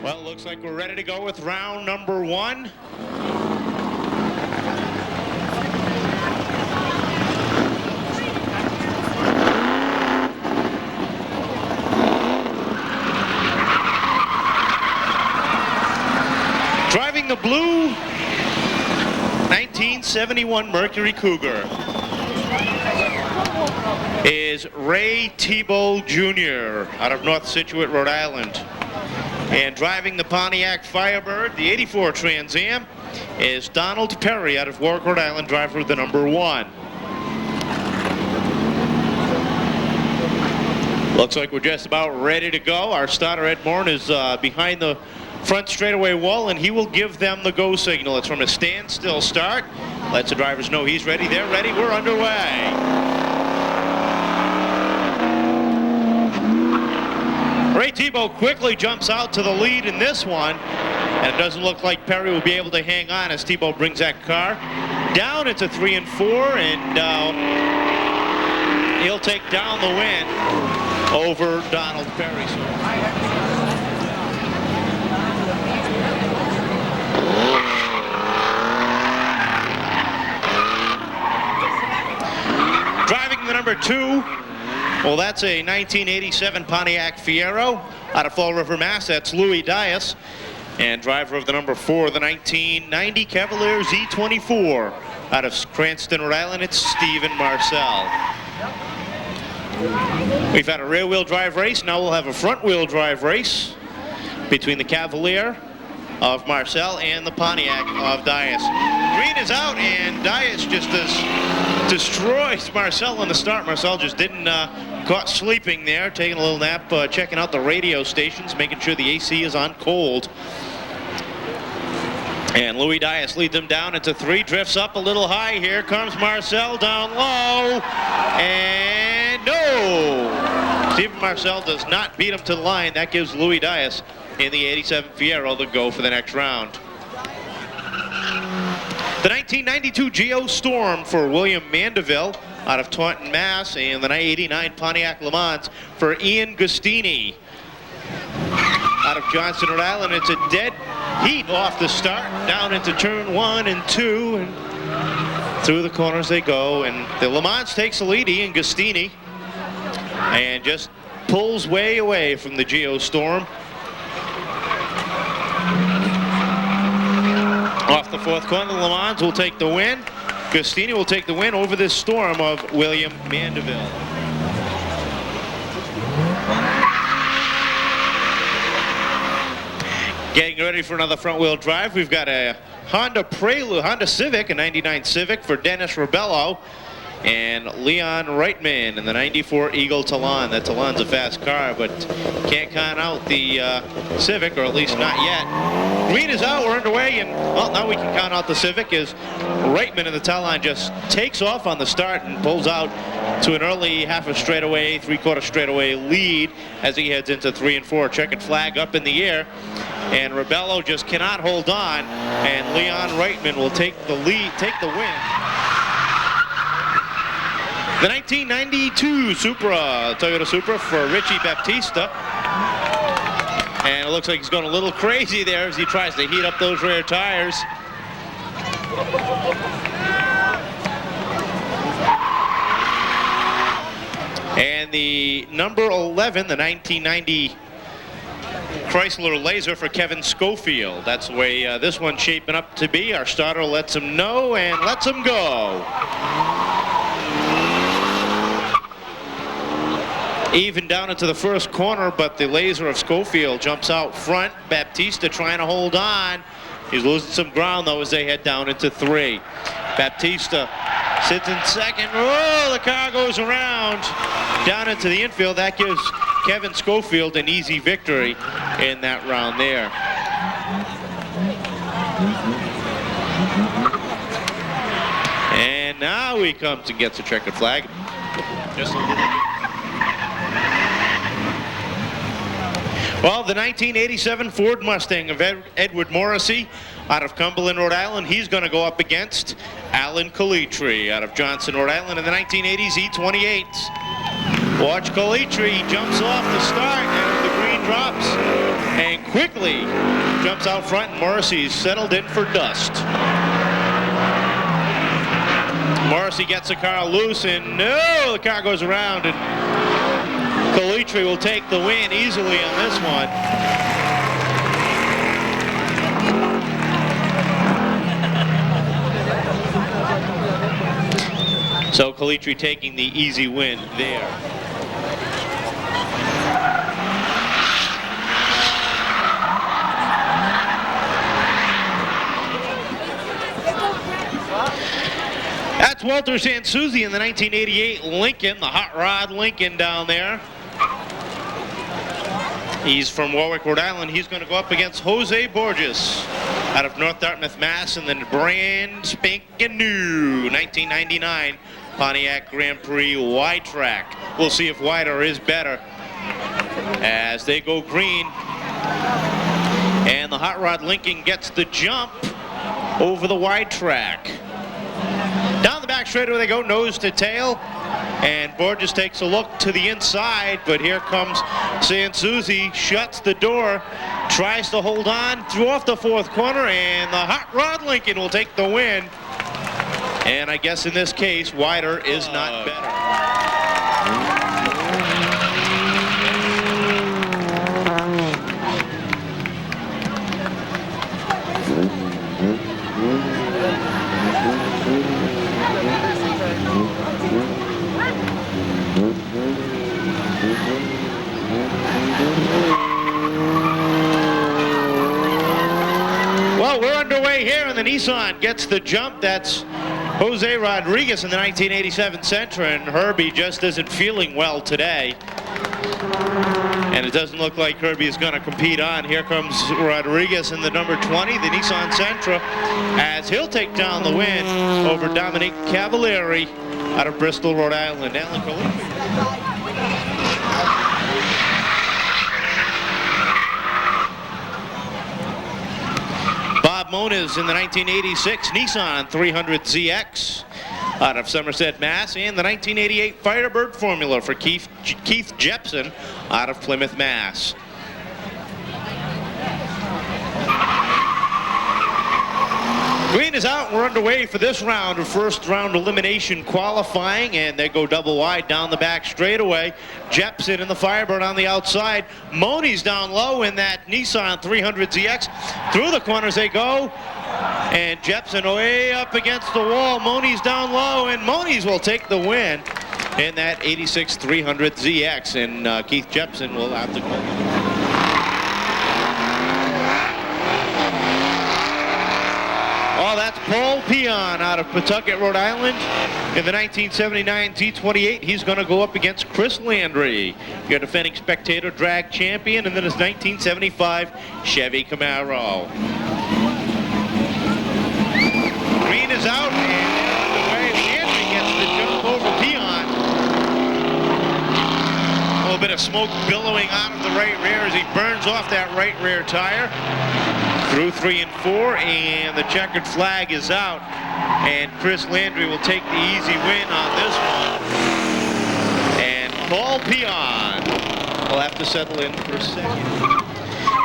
Well, it looks like we're ready to go with round number 1. Driving the blue 1971 Mercury Cougar is Ray Thibeault Jr. out of North Scituate, Rhode Island. And driving the Pontiac Firebird, the 84 Trans Am, is Donald Perry out of Warwick, Rhode Island, driver of the number 1. Looks like we're just about ready to go. Our starter, Ed Morin, is behind the front straightaway wall, and he will give them the go signal. It's from a standstill start. Lets the drivers know he's ready. They're ready. We're underway. Ray Thibeault quickly jumps out to the lead in this one, and it doesn't look like Perry will be able to hang on as Thibeault brings that car down into 3 and 4, and he'll take down the win over Donald Perry. Driving the number 2, well, that's a 1987 Pontiac Fiero out of Fall River, Mass. That's Louis Dias. And driver of the number 4, the 1990 Cavalier Z24 out of Cranston, Rhode Island, it's Stephen Marcel. We've had a rear-wheel drive race. Now we'll have a front-wheel drive race between the Cavalier of Marcel and the Pontiac of Dias. Green is out, and Dias just destroys Marcel on the start. Marcel just didn't caught sleeping there, taking a little nap, checking out the radio stations, making sure the AC is on cold. And Louis Dias leads them down into 3, drifts up a little high. Here comes Marcel down low, and no! Stephen Marcel does not beat him to the line. That gives Louis Dias in the 87 Fiero the go for the next round. The 1992 Geo Storm for William Mandeville out of Taunton, Mass. And the 1989 Pontiac Le Mans for Ian Gustini out of Johnston, Rhode Island. It's a dead heat off the start, down into turn 1 and 2, and through the corners they go. And the Le Mans takes the lead, Ian Gustini, and just pulls way away from the Geo Storm. Off the 4th corner, Le Mans will take the win. Gustini will take the win over this Storm of William Mandeville. Getting ready for another front-wheel drive. We've got a Honda Civic, a 99 Civic for Dennis Rebello, and Leon Reitman in the 94 Eagle Talon. That Talon's a fast car, but can't count out the Civic, or at least not yet. Green is out, we're underway, and well, now we can count out the Civic as Reitman in the Talon just takes off on the start and pulls out to an early half a straightaway, 3/4 straightaway lead as he heads into 3 and 4. Checkered flag up in the air, and Rebello just cannot hold on, and Leon Reitman will take the lead, take the win. The 1992 Supra, Toyota Supra for Richie Baptista. And it looks like he's going a little crazy there as he tries to heat up those rear tires. And the number 11, the 1990 Chrysler Laser for Kevin Schofield. That's the way this one's shaping up to be. Our starter lets him know and lets him go. Even down into the 1st corner, but the Laser of Schofield jumps out front. Baptista trying to hold on. He's losing some ground, though, as they head down into 3. Baptista sits in 2nd. Oh, the car goes around down into the infield. That gives Kevin Schofield an easy victory in that round there. And now he comes and gets a checkered flag. Just a little bit. Well, the 1987 Ford Mustang of Edward Morrissey out of Cumberland, Rhode Island. He's going to go up against Alan Calitri out of Johnson, Rhode Island in the 1980s E28s. Watch Calitri, he jumps off the start and the green drops and quickly jumps out front, and Morrissey's settled in for dust. Morrissey gets the car loose, and no, the car goes around, and Calitri will take the win easily on this one. So Calitri taking the easy win there. That's Walter Sansuzi in the 1988 Lincoln, the hot rod Lincoln down there. He's from Warwick, Rhode Island. He's going to go up against Jose Borges out of North Dartmouth, Mass. in the brand spanking new 1999 Pontiac Grand Prix wide track. We'll see if wider is better as they go green. And the hot rod Lincoln gets the jump over the wide track. Down the back straightaway they go, nose to tail, and Borges takes a look to the inside, but here comes Sansuzi, shuts the door, tries to hold on, threw off the fourth corner, and the hot rod Lincoln will take the win. And I guess in this case, wider is not better. Well, we're underway here, and the Nissan gets the jump. That's Jose Rodriguez in the 1987 Sentra, and Herbie just isn't feeling well today. And it doesn't look like Herbie is going to compete on. Here comes Rodriguez in the number 20, the Nissan Sentra, as he'll take down the win over Dominic Cavalieri out of Bristol, Rhode Island. Alan Calitri. Bob Moniz in the 1986 Nissan 300ZX out of Somerset, Mass. and the 1988 Firebird Formula for Keith Jepson out of Plymouth, Mass. Green is out, and we're underway for this round of first round elimination qualifying, and they go double wide down the back straightaway. Jepson and the Firebird on the outside. Moni's down low in that Nissan 300ZX. Through the corners they go, and Jepson way up against the wall. Moni's down low, and Moni's will take the win in that 86 300ZX, and Keith Jepson will have to go. Oh, that's Paul Peon out of Pawtucket, Rhode Island. In the 1979 Z28, he's going to go up against Chris Landry, your defending Spectator drag champion, and then his 1975 Chevy Camaro. Green is out, and they're underway. Landry gets the jump over Peon. A little bit of smoke billowing out of the right rear as he burns off that right rear tire. Through 3 and 4, and the checkered flag is out, and Chris Landry will take the easy win on this one. And Paul Peon will have to settle in for second.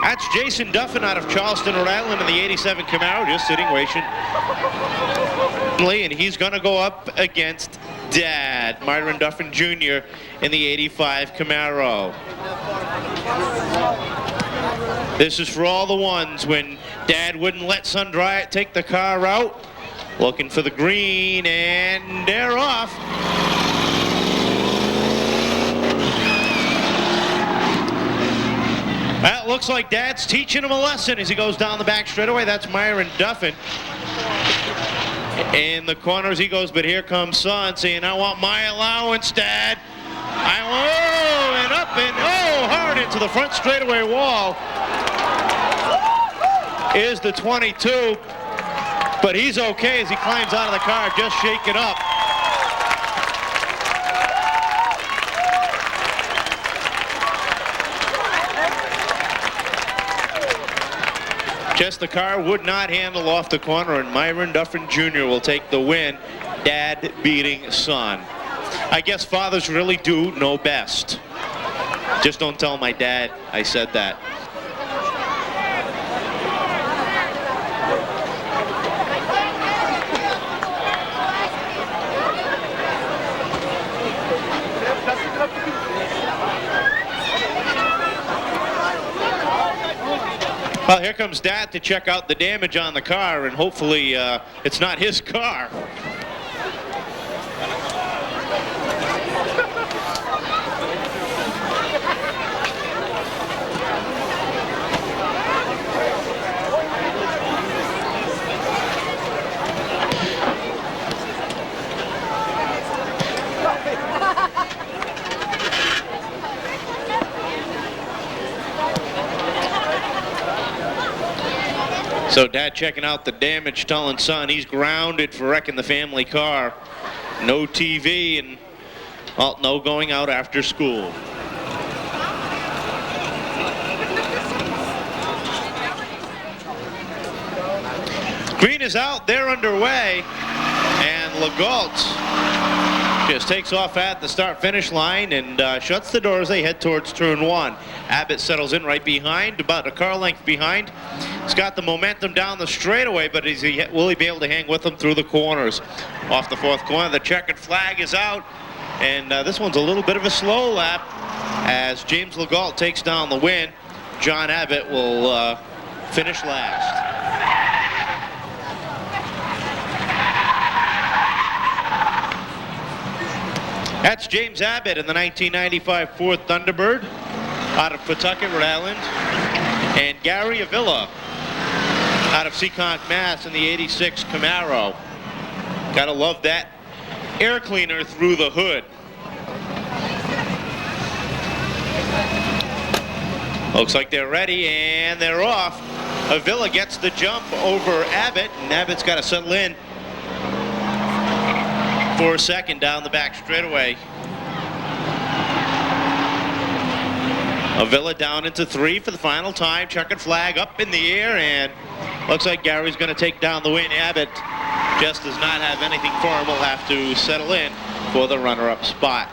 That's Jason Duffin out of Charleston, Rhode Island in the 87 Camaro, just sitting waiting. And he's going to go up against Dad, Myron Duffin Jr. in the 85 Camaro. This is for all the ones when Dad wouldn't let Son Dryett take the car out. Looking for the green, and they're off. That looks like Dad's teaching him a lesson as he goes down the back straightaway. That's Myron Duffin. In the corners he goes, but here comes Son saying, I want my allowance, Dad. And up and hard into the front straightaway wall is the 22, but he's okay as he climbs out of the car, just shaken up. Just the car would not handle off the corner, and Myron Duffin Jr. will take the win. Dad beating Son. I guess fathers really do know best. Just don't tell my dad I said that. Well, here comes Dad to check out the damage on the car, and hopefully it's not his car. So Dad checking out the damage, telling son he's grounded for wrecking the family car. No TV and well, no going out after school. Green is out, they're underway, and Legault just takes off at the start-finish line and shuts the door as they head towards turn one. Abbott settles in right behind, about a car length behind. He's got the momentum down the straightaway, but will he be able to hang with them through the corners? Off the fourth corner, the checkered flag is out, and this one's a little bit of a slow lap as James Legault takes down the win. John Abbott will finish last. That's James Abbott in the 1995 Ford Thunderbird out of Pawtucket, Rhode Island. And Gary Avila out of Seekonk, Mass. In the 86 Camaro. Gotta love that air cleaner through the hood. Looks like they're ready and they're off. Avila gets the jump over Abbott, and Abbott's got to settle in for a second down the back straightaway. Avila down into three for the final time. Checkered flag up in the air, and looks like Gary's going to take down the win. Abbott just does not have anything for him. Will have to settle in for the runner-up spot.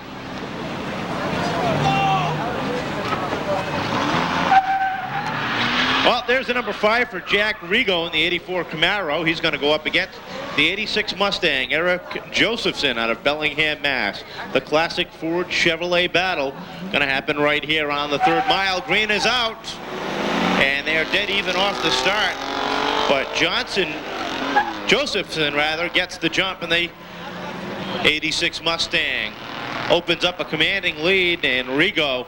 Well, there's the number 5 for Jack Rigo in the 84 Camaro. He's going to go up against the 86 Mustang, Eric Josephson out of Bellingham, Mass. The classic Ford Chevrolet battle going to happen right here on the third mile. Green is out, and they're dead even off the start. But Josephson gets the jump, and the 86 Mustang opens up a commanding lead, and Rigo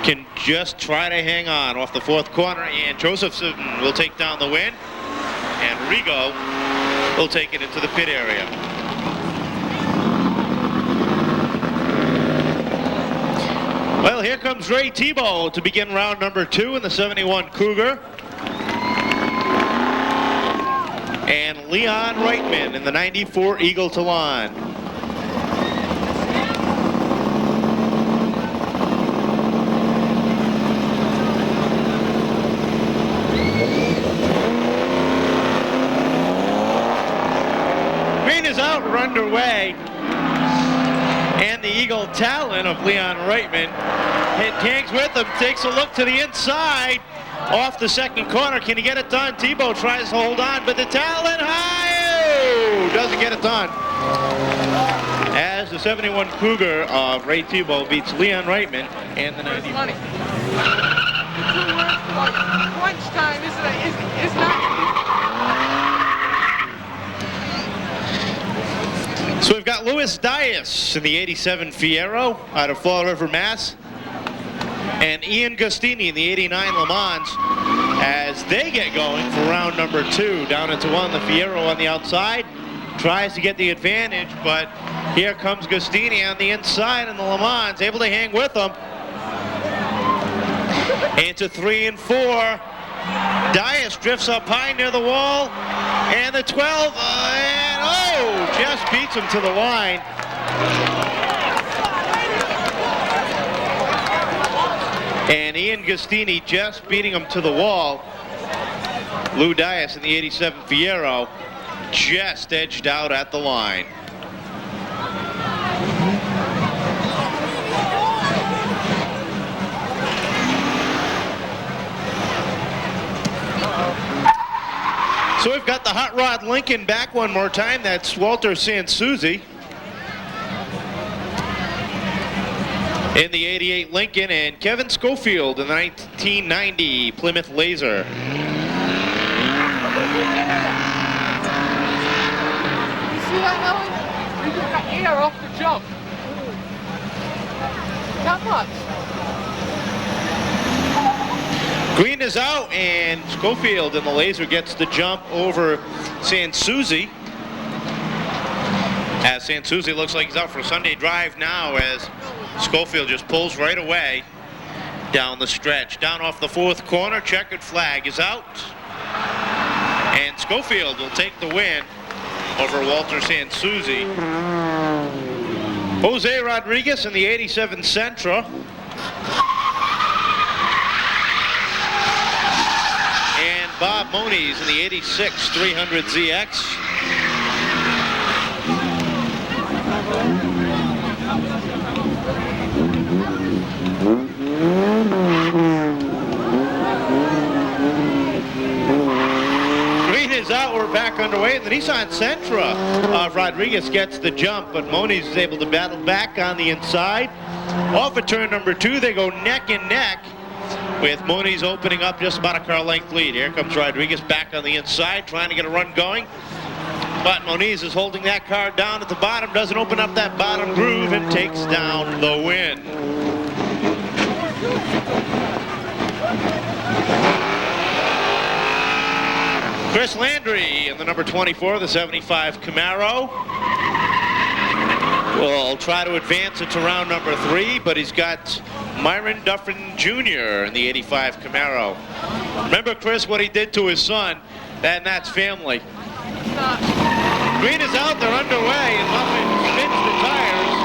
can just try to hang on off the fourth corner, and Josephson will take down the win, and Rigo will take it into the pit area. Well, here comes Ray Thibeault to begin round number 2 in the 71 Cougar. And Leon Reitman in the 94 Eagle Talon. Underway, and the Eagle Talon of Leon Reitman hangs with him, takes a look to the inside off the second corner. Can he get it done? Thibeault tries to hold on, but the Talon doesn't get it done. As the 71 Cougar of Ray Thibeault beats Leon Reitman and the 90. Money. Crunch time is not. So we've got Louis Dias in the 87 Fiero out of Fall River, Mass. And Ian Gustini in the 89 Le Mans as they get going for round number 2. Down into one, the Fiero on the outside. Tries to get the advantage, but here comes Gustini on the inside in the Le Mans, able to hang with them. Into 3 and 4. Dias drifts up high near the wall, and the 12, just beats him to the line. And Ian Gustini just beating him to the wall. Lou Dias in the 87 Fiero just edged out at the line. So we've got the Hot Rod Lincoln back one more time. That's Walter Sansuzi. in the 88 Lincoln, and Kevin Schofield in the 1990 Plymouth Laser. You see that, Ellen? We just got air off the jump. Not much. Green is out, and Schofield in the Laser gets the jump over Sansuzi. As Sansuzi looks like he's out for a Sunday drive now, as Schofield just pulls right away down the stretch. Down off the 4th corner, checkered flag is out. And Schofield will take the win over Walter Sansuzi. Jose Rodriguez in the 87 Sentra. And Bob Moniz in the 86 300 ZX. Green is out, we're back underway. The Nissan Sentra of Rodriguez gets the jump, but Moniz is able to battle back on the inside. Off of turn number 2, they go neck and neck, with Moniz opening up just about a car length lead. Here comes Rodriguez back on the inside, trying to get a run going. But Moniz is holding that car down at the bottom, doesn't open up that bottom groove, and takes down the win. Chris Landry in the number 24, the 75 Camaro. Will try to advance it to round number 3, but he's got Myron Duffin Jr. in the 85 Camaro. Remember, Chris, what he did to his son, and that's family. Green is out, they're underway, and Duffin spins the tires.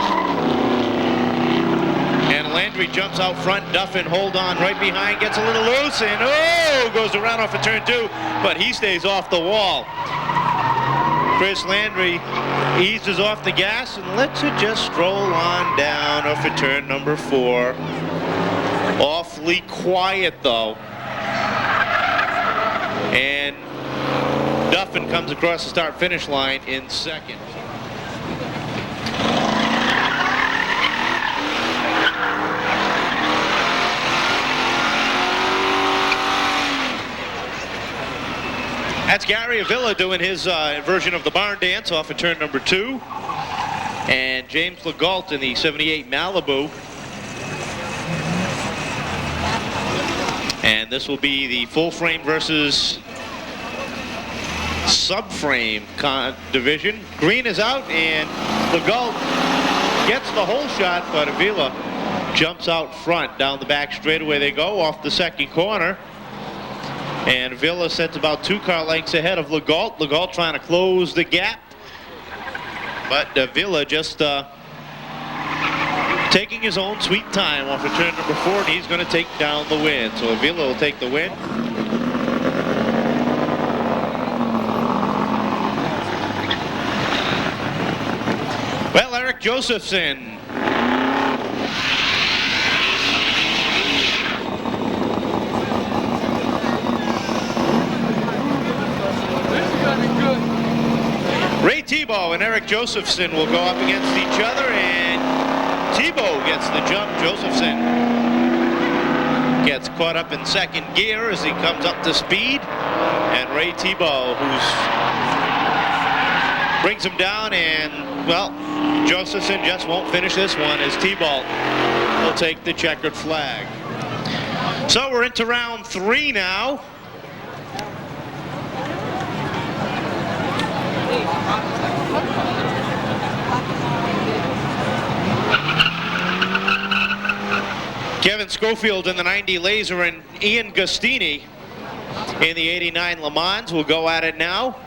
And Landry jumps out front. Duffin hold on right behind, gets a little loose, and goes around off of turn 2, but he stays off the wall. Chris Landry eases off the gas and lets it just stroll on down off of turn number 4. Awfully quiet though. And Duffin comes across the start-finish line in 2nd. That's Gary Avila doing his version of the barn dance off of turn number 2. And James Legault in the 78 Malibu. And this will be the full frame versus subframe division. Green is out, and Legault gets the whole shot, but Avila jumps out front. Down the back straightaway they go off the 2nd corner. And Avila sets about 2 car lengths ahead of Legault. Legault trying to close the gap. But Avila just taking his own sweet time off of turn number 4, and he's going to take down the win. So Avila will take the win. Well, Eric Josephson. Ray Thibeault and Eric Josephson will go up against each other, and Thibeault gets the jump. Josephson gets caught up in 2nd gear as he comes up to speed, and Ray Thibeault, brings him down, and, well, Josephson just won't finish this one as Thibeault will take the checkered flag. So we're into round 3 now. Kevin Schofield in the 90 Laser and Ian Gustini in the 89 Le Mans will go at it now.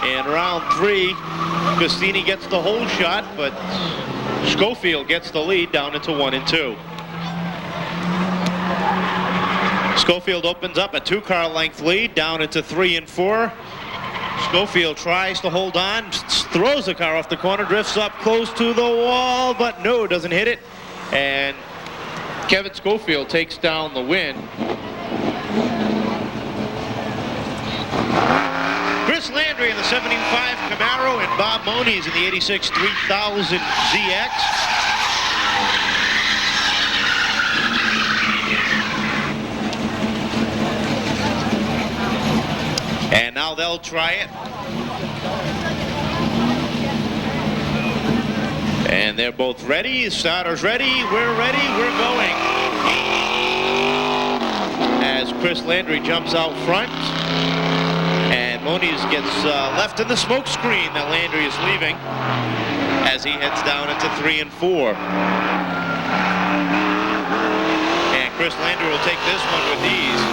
And round 3, Gustini gets the whole shot, but Schofield gets the lead down into 1 and 2. Schofield opens up a 2 car length lead down into 3 and 4. Schofield tries to hold on, throws the car off the corner, drifts up close to the wall, but no, doesn't hit it. And Kevin Schofield takes down the win. Chris Landry in the 75 Camaro and Bob Moniz in the 86 3000 ZX. they'll try it. And they're both ready. Starters ready. We're ready. We're going. As Chris Landry jumps out front. And Moniz gets left in the smoke screen that Landry is leaving as he heads down into 3 and 4. And Chris Landry will take this one with ease.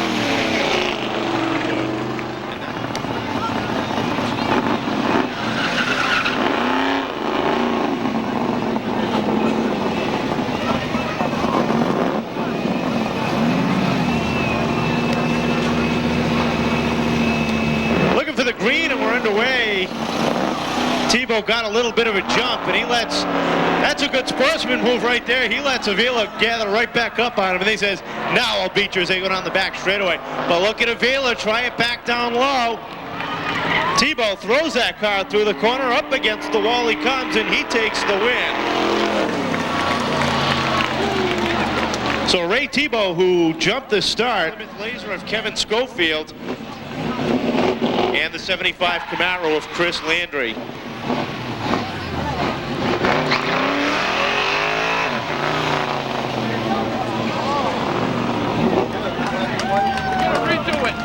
Looking for the green, and we're underway. Thibeault got a little bit of a jump, and that's a good sportsman move right there. He lets Avila gather right back up on him, and he says, now I'll beat you as they go down the back straightaway. But look at Avila, try it back down low. Thibeault throws that car through the corner, up against the wall he comes, and he takes the win. So Ray Thibeault, who jumped the start, laser of Kevin Schofield, and the 75 Camaro of Chris Landry. Redo it.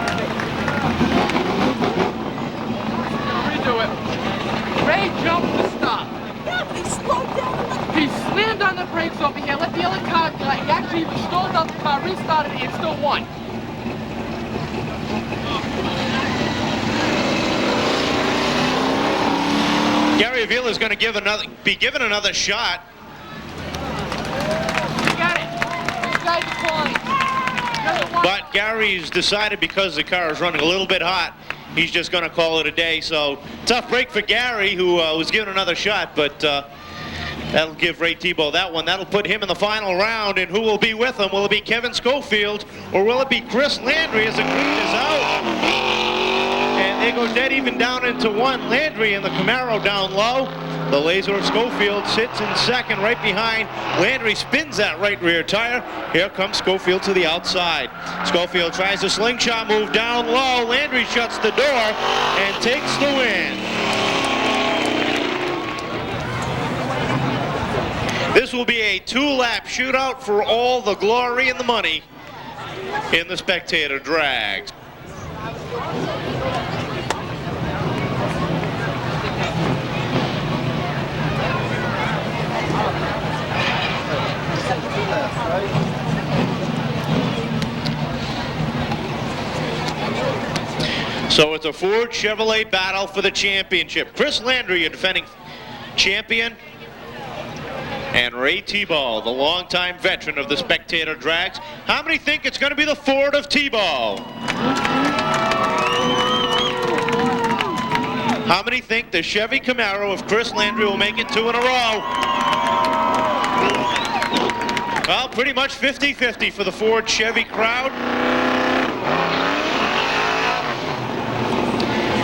Ray jumped to stop. Yeah, but he slowed down. He slammed on the brakes over here, let the other car, he actually stalled out the car, restarted it, and still won. Gary Avila is going to be given another shot. You got it. This guy's calling. But Gary's decided, because the car is running a little bit hot, he's just going to call it a day. So tough break for Gary, who was given another shot, but that'll give Ray Thibeault that one. That'll put him in the final round, and who will be with him? Will it be Kevin Schofield, or will it be Chris Landry as the green is out? And they go dead even down into 1. Landry and the Camaro down low. The laser of Schofield sits in second right behind. Landry spins that right rear tire. Here comes Schofield to the outside. Schofield tries a slingshot move down low. Landry shuts the door and takes the win. This will be a 2-lap shootout for all the glory and the money in the Spectator drags. So it's a Ford Chevrolet battle for the championship. Chris Landry, a defending champion, and Ray Thibeault, the longtime veteran of the Spectator drags. How many think it's going to be the Ford of Thibeault? How many think the Chevy Camaro of Chris Landry will make it 2 in a row? Well, pretty much 50-50 for the Ford Chevy crowd.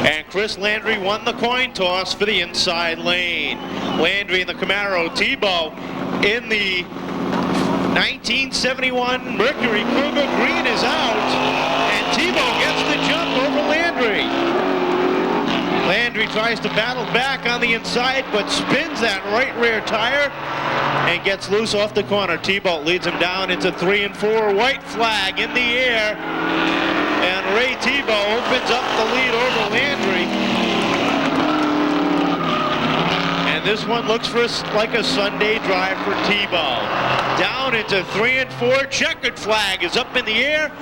And Chris Landry won the coin toss for the inside lane. Landry in the Camaro, Thibeault in the 1971 Mercury Cougar. Green is out, and Thibeault gets the jump over Landry. Landry tries to battle back on the inside, but spins that right rear tire and gets loose off the corner. Thibeault leads him down into 3 and 4. White flag in the air. And Ray Thibeault opens up the lead over Landry. And this one looks like a Sunday drive for Thibeault. Down into 3 and 4. Checkered flag is up in the air.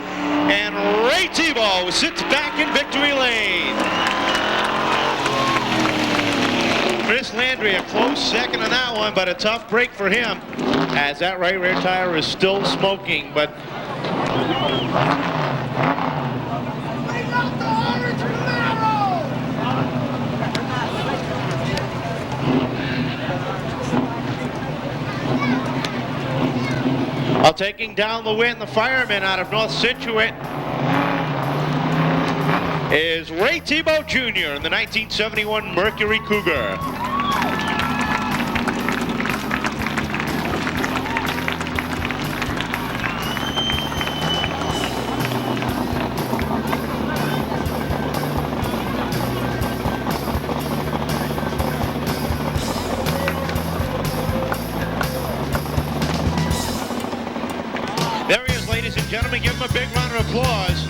And Ray Thibeault sits back in victory lane. Chris Landry a close second on that one, but a tough break for him as that right rear tire is still smoking. But taking down the win, the fireman out of North Situate is Ray Thibeault Jr. in the 1971 Mercury Cougar. There he is, ladies and gentlemen. Give him a big round of applause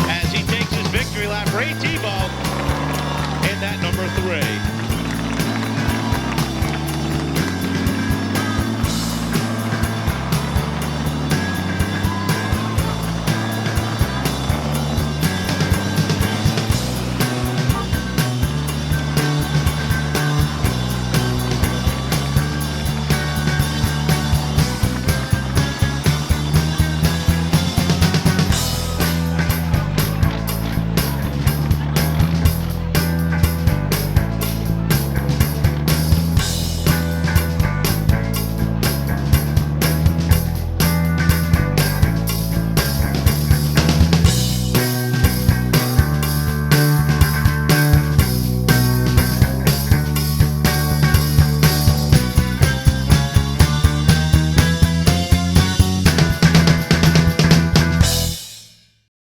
as he takes his victory lap. Ray Thibeault in that number 3.